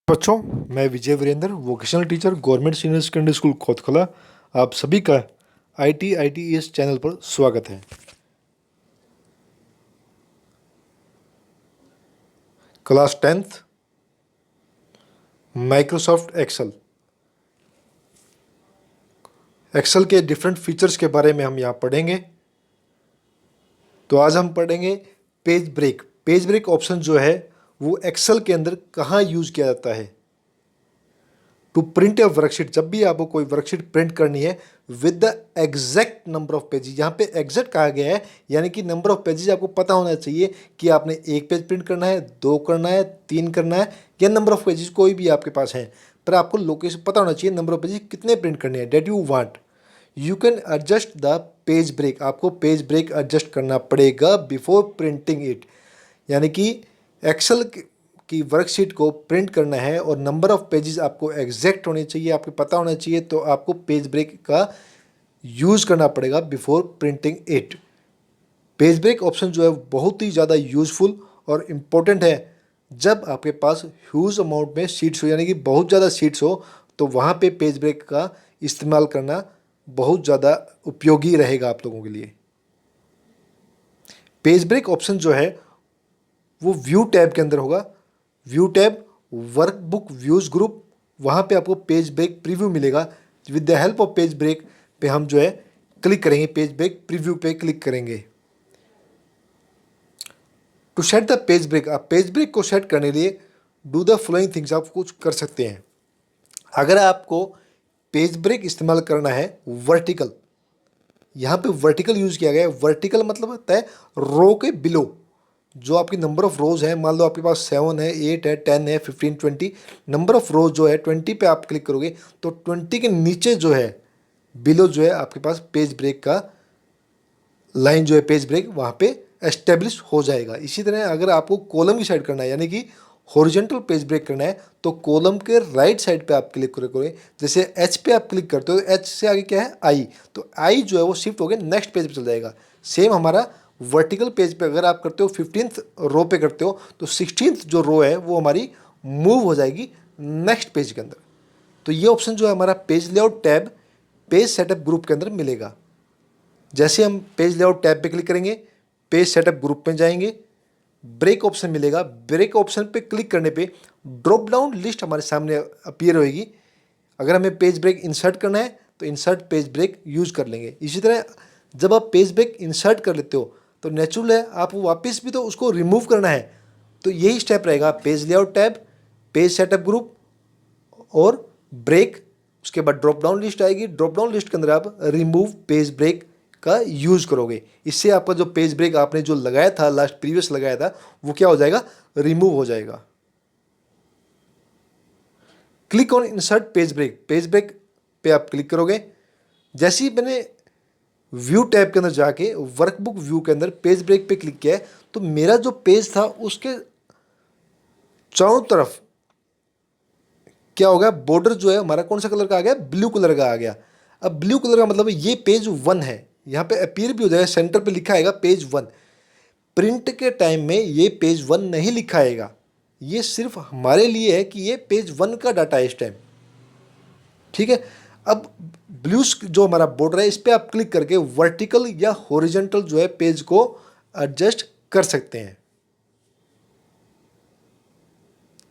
बच्चों, मैं Vijay Virendra, vocational teacher, government senior secondary school Khotkala. आप सभी का ITITES चैनल पर स्वागत है। क्लास 10th माइक्रोसॉफ्ट एक्सेल के डिफरेंट फीचर्स के बारे में हम यहाँ पढ़ेंगे। तो आज हम पढ़ेंगे page break. Page break option जो है वो एक्सेल के अंदर कहाँ यूज किया जाता है। टू प्रिंट ए वर्कशीट, जब भी आपको कोई वर्कशीट प्रिंट करनी है with the exact number of pages. यहाँ पे एग्जैक्ट कहा गया है, यानी कि नंबर ऑफ पेजेस आपको पता होना चाहिए कि आपने एक पेज प्रिंट करना है, 2 करना है, 3 करना है, या नंबर ऑफ पेजेस कोई भी आपके पास है, पर आपको लोकेशन पता होना चाहिए नंबर ऑफ पेजेस कितने प्रिंट करने हैं that you want. You can adjust the page break. आपको पेज ब्रेक एडजस्ट करना पड़ेगा बिफोर प्रिंटिंग इट, यानी कि एक्सेल की वर्कशीट को प्रिंट करना है और नंबर ऑफ पेजेस आपको एग्जैक्ट होने चाहिए, आपको पता होना चाहिए, तो आपको पेज ब्रेक का यूज़ करना पड़ेगा before printing it. Page break option जो है बहुत ही ज़्यादा यूज़फुल और इम्पोर्टेंट है जब आपके पास ह्यूज अमाउंट में शीट्स हो, यानी कि बहुत ज़्यादा शीट्स हो, तो वहाँ पे पेज ब्रेक का इस्तेमाल करना बहुत ज़्यादा उपयोगी रहेगा आप लोगों के लिए। पेज ब्रेक ऑप्शन जो है वो व्यू टैब के अंदर होगा। View tab, workbook views group, वहाँ पे आपको पेज ब्रेक प्रीव्यू मिलेगा। With the help of page break पे हम जो है क्लिक करेंगे, पेज ब्रेक प्रीव्यू पे क्लिक करेंगे। To set the page break, आप पेज ब्रेक को सेट करने के लिए डू द फॉलोइंग थिंग्स आप कुछ कर सकते हैं। अगर आपको पेज ब्रेक इस्तेमाल करना है वर्टिकल, यहाँ पे वर्टिकल यूज किया गया है। वर्टिकल मतलब होता है रो के बिलो जो आपकी नंबर ऑफ रोज है। मान लो आपके पास 7 है, 8 है, 10 है, 15, 20, नंबर ऑफ रोज जो है 20 पे आप क्लिक करोगे तो 20 के नीचे जो है बिलो जो है आपके पास पेज ब्रेक का लाइन जो है पेज ब्रेक वहाँ पे एस्टेब्लिश हो जाएगा। इसी तरह अगर आपको कॉलम की साइड करना है, यानी कि हॉरिजॉन्टल पेज ब्रेक करना है, तो कॉलम के राइट साइड पे आप क्लिक करोगे। जैसे एच पे आप क्लिक करते हो, एच से आगे क्या है आई, तो आई जो है वो शिफ्ट होकर नेक्स्ट पेज पे चल जाएगा। सेम हमारा वर्टिकल पेज पे अगर आप करते हो 15th रो पे करते हो तो 16th जो रो है वो हमारी मूव हो जाएगी नेक्स्ट पेज के अंदर। तो ये ऑप्शन जो है हमारा page layout tab page setup group के अंदर मिलेगा। जैसे हम पेज लेआउट टैब पे क्लिक करेंगे, पेज सेटअप ग्रुप में जाएंगे, ब्रेक ऑप्शन मिलेगा। ब्रेक ऑप्शन पे क्लिक करने पे ड्रॉप डाउन लिस्ट हमारे सामने अपीयर होएगी। अगर हमें पेज ब्रेक इंसर्ट करना है तो इंसर्ट पेज ब्रेक यूज कर लेंगे। इसी तरह जब आप पेज ब्रेक इंसर्ट कर लेते हो तो नेचुरल है आप वापस भी तो उसको रिमूव करना है। तो यही स्टेप रहेगा, page layout tab, page setup group और ब्रेक। उसके बाद ड्रॉप डाउन लिस्ट आएगी, ड्रॉप डाउन लिस्ट के अंदर आप रिमूव पेज ब्रेक का यूज करोगे। इससे आपका जो पेज ब्रेक आपने जो लगाया था, लास्ट प्रीवियस लगाया था, वो क्या हो जाएगा, रिमूव हो जाएगा। Click on insert page break, page break पे आप क्लिक करोगे। जैसे ही मैंने व्यू टैब के अंदर जाके वर्कबुक व्यू के अंदर पेज ब्रेक पे क्लिक किया है तो मेरा जो पेज था उसके चारों तरफ क्या हो गया, बॉर्डर जो है हमारा कौन सा कलर का आ गया, ब्लू कलर का आ गया। अब ब्लू कलर का मतलब ये पेज 1 है, यहाँ पे अपीयर भी हो जाएगा, सेंटर पे लिखा आएगा पेज 1। प्रिंट के टाइम में ये पेज 1 नहीं लिखा आएगा, ये सिर्फ हमारे लिए है कि ये पेज 1 का डाटा है इस टाइम, ठीक है। अब ब्लू जो हमारा बॉर्डर है इस पर आप क्लिक करके वर्टिकल या हॉरिजॉन्टल जो है पेज को एडजस्ट कर सकते हैं।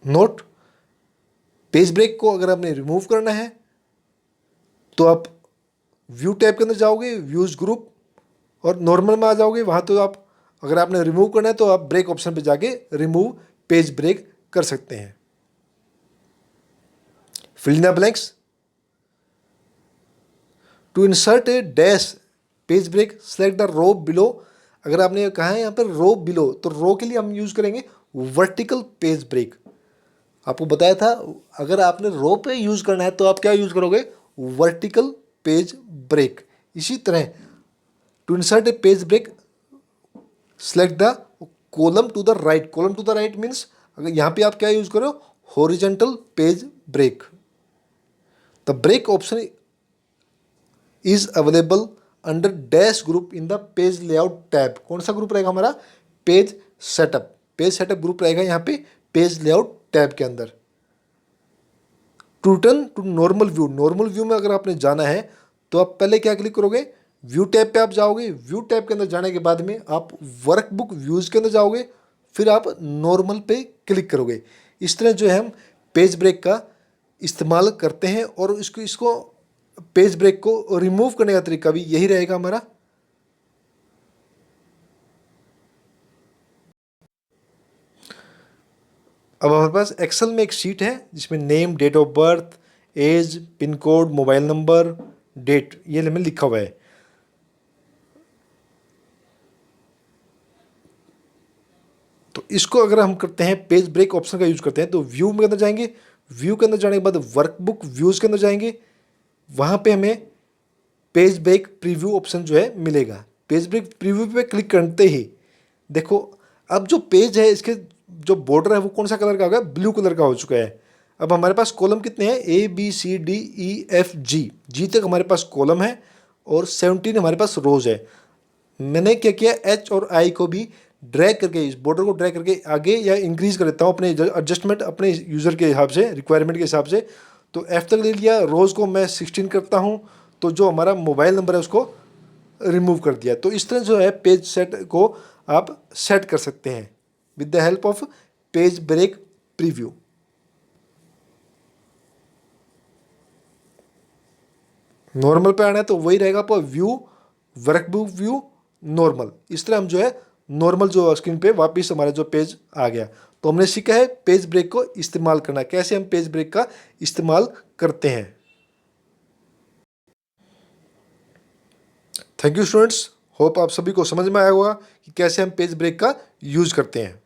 नोट, पेज ब्रेक को अगर आपने रिमूव करना है तो आप व्यू टैब के अंदर जाओगे, व्यूज ग्रुप और नॉर्मल में आ जाओगे। वहाँ तो आप अगर आपने रिमूव करना है तो आप ब्रेक ऑप्शन पे जाके रिमूव पेज ब्रेक कर सकते हैं। Fill in the blanks, to insert a dash page break select the row below. अगर आपने कहा है यहाँ पर रो बिलो, तो रो के लिए हम यूज करेंगे वर्टिकल पेज ब्रेक। आपको बताया था अगर आपने रो पे यूज करना है तो आप क्या यूज करोगे, वर्टिकल पेज ब्रेक। इसी तरह to insert a page break select the column to the right. Column to the right means अगर यहाँ पे आप क्या यूज करो, horizontal page break. The break option is available under dash group in the page layout tab. कौन सा group रहेगा हमारा, page setup. Page setup group रहेगा यहाँ पे पेज लेआउट टैब के अंदर। To return to normal view में अगर आपने जाना है तो आप पहले क्या क्लिक करोगे, व्यू टैब पे आप जाओगे। व्यू टैब के अंदर जाने के बाद में आप वर्कबुक व्यूज़ के अंदर जाओगे, फिर आप नॉर्मल पे क्लिक करोगे। इस तरह जो है हम पेज ब्रेक का इस्तेमाल करते हैं, और इसको पेज ब्रेक को रिमूव करने का तरीका भी यही रहेगा हमारा। अब हमारे पास एक्सेल में एक शीट है जिसमें name, date of birth, age, pin code, mobile number, date, ये हमें लिखा हुआ है। तो इसको अगर हम करते हैं, पेज ब्रेक ऑप्शन का यूज करते हैं, तो व्यू में अंदर जाएंगे। व्यू के अंदर जाने के बाद वर्कबुक व्यूज़ के अंदर जाएंगे। वहाँ पे हमें पेज ब्रेक प्रीव्यू ऑप्शन जो है मिलेगा। पेज ब्रेक प्रीव्यू पे क्लिक करते ही देखो, अब जो पेज है इसके जो बॉर्डर है वो कौन सा कलर का होगा, ब्लू कलर का हो चुका है। अब हमारे पास कॉलम कितने हैं, A B C D E F G तक हमारे पास कॉलम है, और 17 हमारे पास रोज है। मैंने क्या किया, H और I को भी ड्रैग करके, इस बॉर्डर को ड्रैग करके आगे या इंक्रीज कर देता हूँ अपने एडजस्टमेंट, अपने यूज़र के हिसाब से, रिक्वायरमेंट के हिसाब से। तो F तक ले लिया, रोज़ को मैं 16 करता हूँ, तो जो हमारा मोबाइल नंबर है उसको रिमूव कर दिया। तो इस तरह जो है पेज सेट को आप सेट कर सकते हैं with the help of page break preview. Normal पे आना है तो वही रहेगा आपका व्यू, वर्कबुक व्यू, नॉर्मल। इस तरह हम जो है नॉर्मल जो स्क्रीन पे वापस हमारा जो पेज आ गया। तो हमने सीखा है पेज ब्रेक को इस्तेमाल करना, कैसे हम पेज ब्रेक का इस्तेमाल करते हैं। थैंक यू स्टूडेंट्स, होप आप सभी को समझ में आया होगा कि कैसे हम पेज ब्रेक का यूज़ करते हैं।